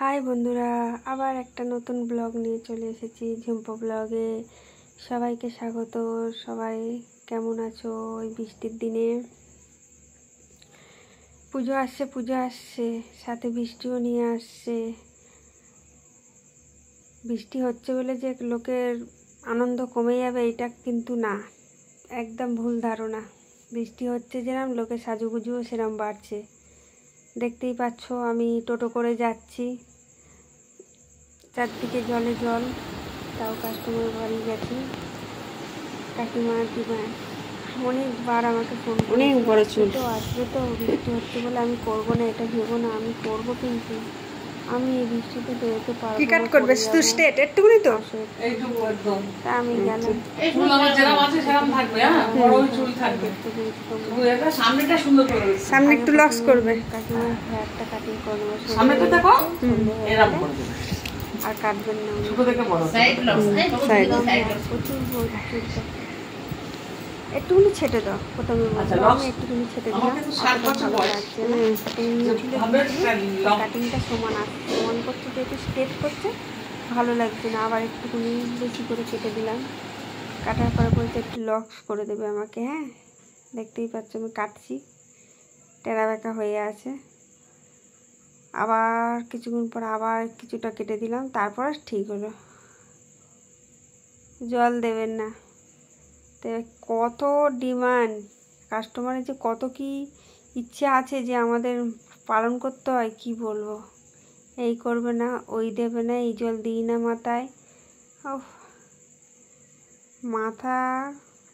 High বন্ধুরা, আবার একটা নতুন ব্লগ নিয়ে চলে এসেছি ঝুম্পা ব্লগে। সবাইকে স্বাগত। সবাই কেমন আছো? ওই বৃষ্টির দিনে পুজো আসছে, সাথে বৃষ্টিও নিয়ে আসছে। বৃষ্টি হচ্ছে বলে যে লোকের আনন্দ কমে যাবে এটা কিন্তু না, একদম ভুল ধারণা। বৃষ্টি হচ্ছে যেরকম লোকের সাজুগুজুও সেরকম বাড়ছে। দেখতেই পাচ্ছ আমি টোটো করে যাচ্ছি, চারদিকে জলে জল, তাও কাস্টমার বাড়ি গেছি। কাকিমা অনেকবার আমাকে ফোন করে, অনেক বড় চুল তো আসবে, তো বৃষ্টি হচ্ছে বলে আমি করবো না, এটা ভেবো না, আমি করবো, কিন্তু আমি এই বৃষ্টিতে বেরোতে পারবো। কি কাট করবে তুই? স্ট্রেট একটুখানি তো, এইটুকু একদম। তা আমি গেলাম। চুল আমার যেরকম আছে সেরকম থাকবে, হ্যাঁ, বড় চুল থাকবে, শুধু এটা সামনেটা সুন্দর করে দেবে, সামনে একটু লক্স করবে। কাকিমা হেয়ারটা কাটিং করে নেবো, সামনেটা দেখো এরকম করে দেবে, আর কাটবেন না, ছোট থেকে বড় সাইড লক্স, সাইড প্রচুর চুলটা একটুখানি ছেটে দাও প্রথমে। আমি একটুখানি ছেটে দিলাম, ভালো লাগছে না। কাটিংটা সমান করছে, যেহেতু স্ট্রেট করছে ভালো লাগছে না, আবার একটুখানি বেশি করে কেটে দিলাম। কাটার পরে বলছে একটু লক্স করে দেবে আমাকে। হ্যাঁ, দেখতেই পাচ্ছ আমি কাটছি, টেরা বেঁকা হয়ে আছে। আবার কিছুক্ষণ পর আবার কিছুটা কেটে দিলাম, তারপর ঠিক হলো। জল দেবেন না, কত ডিমান্ড কাস্টমারের, যে কত কি ইচ্ছে আছে যে আমাদের পালন করতে হয়, কি বলবো। এই করবে না, ওই দেবে না, এই জল দিই না মাথায়। মাথা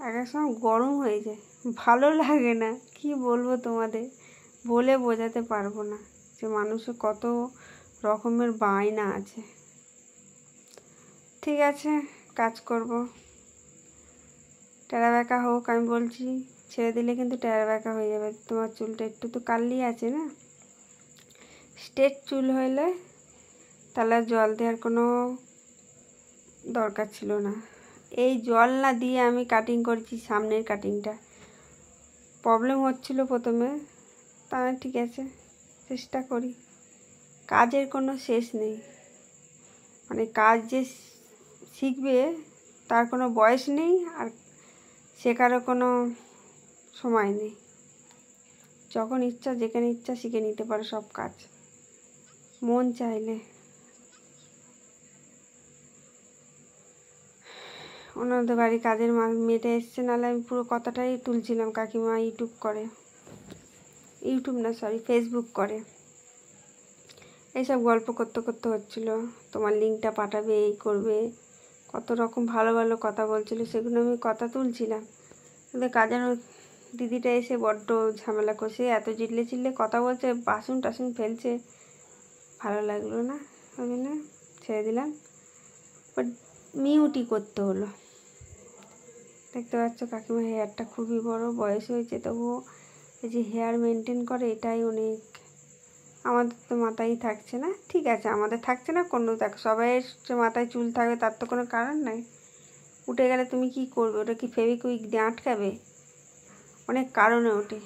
এক এক সময় গরম হয়ে যায়, ভালো লাগে না, কি বলবো তোমাদের, বলে বোঝাতে পারবো না যে মানুষের কত রকমের বায়না আছে। ঠিক আছে, কাজ করব, টেরা বেঁকা হোক, আমি বলছি, ছেড়ে দিলে কিন্তু টেরা বেঁকা হয়ে যাবে। তোমার চুলটা একটু তো কার্লি আছে না, স্ট্রেট চুল হইলে তাহলে জল দেওয়ার কোনো দরকার ছিল না। এই জল না দিয়ে আমি কাটিং করেছি, সামনের কাটিংটা প্রবলেম হচ্ছিল প্রথমে, তা ঠিক আছে চেষ্টা করি। কাজের কোনো শেষ নেই, মানে কাজ যে শিখবে তার কোনো বয়স নেই, আর শেখারও কোনো সময় নেই। যখন ইচ্ছা, যেখানে ইচ্ছা শিখে নিতে পারে সব কাজ, মন চাইলে। ওনাদের বাড়ি কাজের মেয়েটা এসছে, নাহলে আমি পুরো কথাটাই তুলছিলাম। কাকিমা ফেসবুক করে, এইসব গল্প করতে করতে হচ্ছিলো। তোমার লিঙ্কটা পাঠাবে, এই করবে, কত রকম ভালো ভালো কথা বলছিল, সেগুলো আমি কথা তুলছিলাম। কিন্তু কাজের দিদিটা এসে বড্ড ঝামেলা করছে, এত চিল্লে কথা বলছে, বাসন টাসন ফেলছে, ভালো লাগলো না, ওই জন্য ছেড়ে দিলাম। বাট মিউটি করতে হলো। দেখতে পাচ্ছ কাকিমা হেয়ারটা খুবই বড়, বয়স হয়েছে, তবুও এই যে হেয়ার মেনটেন করে, এটাই অনেক। আমাদের তো মাথায় থাকছে না, ঠিক আছে, আমাদের থাকছে না, কোনো দেখো সবাই মাথায় চুল থাকবে, তার তো কোনো কারণ নাই। উঠে গেলে তুমি কি করবে? ওটা কি ফেভিকুইক দিয়ে আটকাবে? অনেক কারণে ওঠে।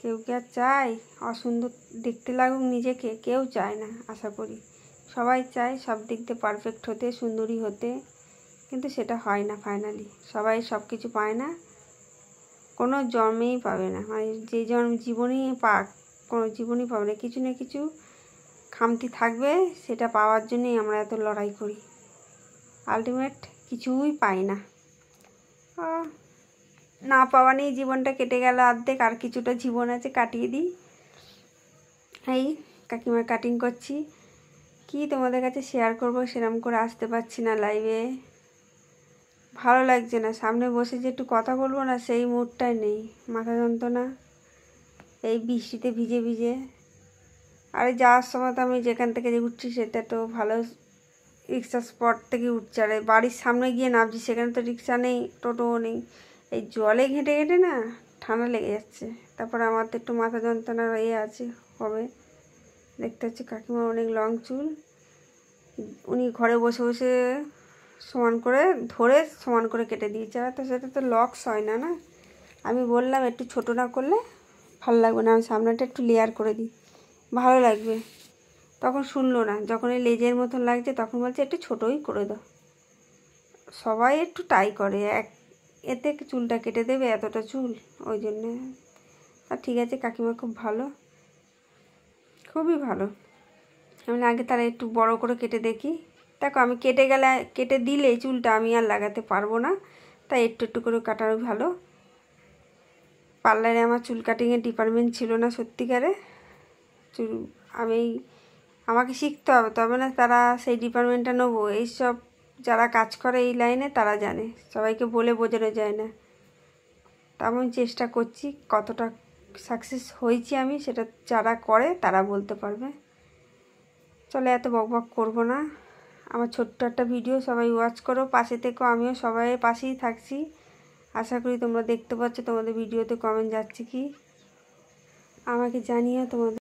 কেউ কি আর চায় অসুন্দর দেখতে লাগুক নিজেকে? কেউ চায় না, আশা করি সবাই চায় সব দিক দিয়ে পারফেক্ট হতে, সুন্দরী হতে, কিন্তু সেটা হয় না। ফাইনালি সবাই সব কিছু পায় না, কোনো জন্মেই পাবে না, মানে যে জীবনেই পাক, কোনো জীবনই পাবে না, কিছু না কিছু খামতি থাকবে, সেটা পাওয়ার জন্যই আমরা এত লড়াই করি। আলটিমেট কিছুই পাই না, না পাওয়া নিয়ে জীবনটা কেটে গেল অর্ধেক, আর কিছুটা জীবন আছে, কাটিয়ে দিই। এই কাকিমার কাটিং করছি, কি তোমাদের কাছে শেয়ার করব, সেরকম করে আসতে পারছি না লাইভে, ভালো লাগছে না। সামনে বসে যে একটু কথা বলবো না, সেই মুডটাই নেই, মাথা যন্ত্রণা এই বৃষ্টিতে ভিজে ভিজে। আর যাওয়ার সময় তো আমি যেখান থেকে যে উঠছি সেটা তো ভালো রিক্সা স্পট থেকে উঠছি, আর বাড়ির সামনে গিয়ে নামছি, সেখানে তো রিক্সা নেই, টোটোও নেই। এই জলে ঘেঁটে ঘেঁটে না ঠান্ডা লেগে যাচ্ছে, তারপর আমার তো একটু মাথা যন্ত্রণার আছে হবে। দেখতে হচ্ছে কাকিমা অনেক লং চুল, উনি ঘরে বসে বসে সমান করে ধরে সমান করে কেটে দিয়েছে, আর তো সেটা তো লক্স হয় না। না, আমি বললাম একটু ছোটো না করলে ভালো লাগবে না, আমি সামনেটা একটু লেয়ার করে দিই, ভালো লাগবে। তখন শুনলো না, যখন এই লেজের মতন লাগছে তখন বলছে একটু ছোটোই করে দাও। সবাই একটু টাই করে, এতে চুলটা কেটে দেবে এতটা চুল, ওই জন্যে। আর ঠিক আছে, কাকিমা খুব ভালো, খুবই ভালো। আমি আগে তারা একটু বড় করে কেটে দেখি। দেখো আমি কেটে দিলে চুলটা আমি আর লাগাতে পারবো না, তাই একটু একটু করে কাটানো ভালো। পার্লারে আমার চুল কাটিংয়ের ডিপার্টমেন্ট ছিল না সত্যিকারে। আমাকে শিখতে হবে, তবে না তারা সেই ডিপার্টমেন্টটা নেবো। এইসব যারা কাজ করে এই লাইনে তারা জানে, সবাইকে বলে বোঝানো যায় না। তা আমি চেষ্টা করছি, কতটা সাকসেস হয়েছি আমি সেটা যারা করে তারা বলতে পারবে। চলো এত বকবক করবো না, আমার ছোট্ট একটা ভিডিও সবাই ওয়াচ করো, পাশে থেকো, আমিও সবাই পাশেই থাকছি। আশা করি তোমরা দেখতে পাচ্ছ তোমাদের ভিডিওতে কমেন্ট যাচ্ছে কি, আমাকে জানিও তোমাদের।